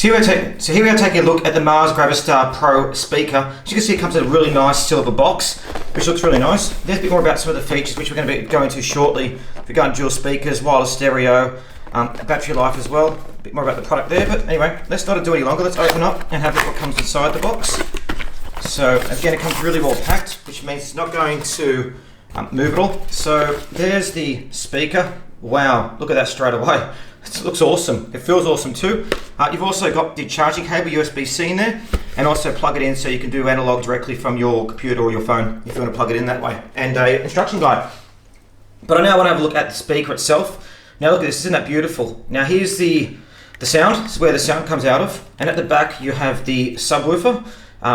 Here we are taking a look at the Mars GravaStar Pro speaker. As you can see, it comes in a really nice silver box, which looks really nice. There's a bit more about some of the features, which we're going to be going to shortly. Regarding dual speakers, wireless stereo, battery life as well. A bit more about the product there, but anyway, let's not do any longer. Let's open up and have a look what comes inside the box. So again, it comes really well packed, which means it's not going to move at all. So there's the speaker. Wow, look at that straight away. It looks awesome. It feels awesome too. You've also got the charging cable, USB-C in there, and also plug it in so you can do analog directly from your computer or your phone if you want to plug it in that way. And a instruction guide. But I now want to have a look at the speaker itself. Now look at this, isn't that beautiful? Now here's the sound. This is where the sound comes out of. And at the back you have the subwoofer,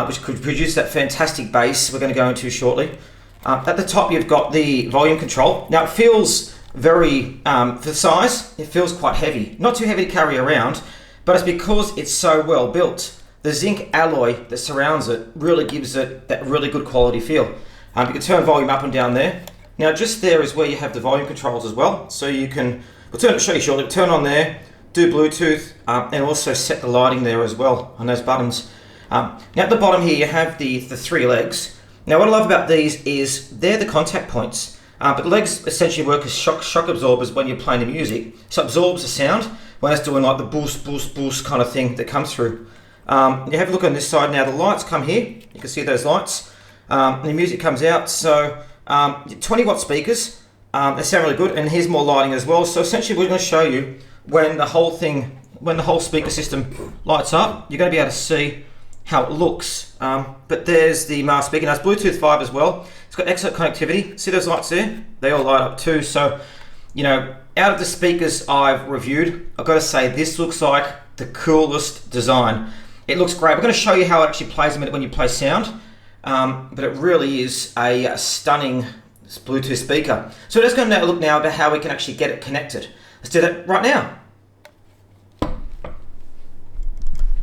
which could produce that fantastic bass we're going to go into shortly. At the top you've got the volume control. Now it feels very, for the size, it feels quite heavy. Not too heavy to carry around, but it's because it's so well built. The zinc alloy that surrounds it really gives it that really good quality feel. You can turn volume up and down there. Now just there is where you have the volume controls as well. So you can, we'll show you shortly, turn on there, do Bluetooth, and also set the lighting there as well on those buttons. Now at the bottom here you have the three legs. Now what I love about these is they're the contact points. But the legs essentially work as shock absorbers when you're playing the music. So it absorbs the sound when it's doing like the boost, boost, boost kind of thing that comes through. You have a look on this side now, the lights come here. You can see those lights. The music comes out. So 20 watt speakers, they sound really good. And here's more lighting as well. So essentially we're going to show you when the whole speaker system lights up, you're going to be able to see how it looks. But there's the Mars speaker. Now it's Bluetooth 5 as well. It's got excellent connectivity. See those lights there? They all light up too. So, you know, out of the speakers I've reviewed, I've got to say this looks like the coolest design. It looks great. We're going to show you how it actually plays a minute when you play sound. But it really is a stunning Bluetooth speaker. So let's go and have a look now about how we can actually get it connected. Let's do that right now.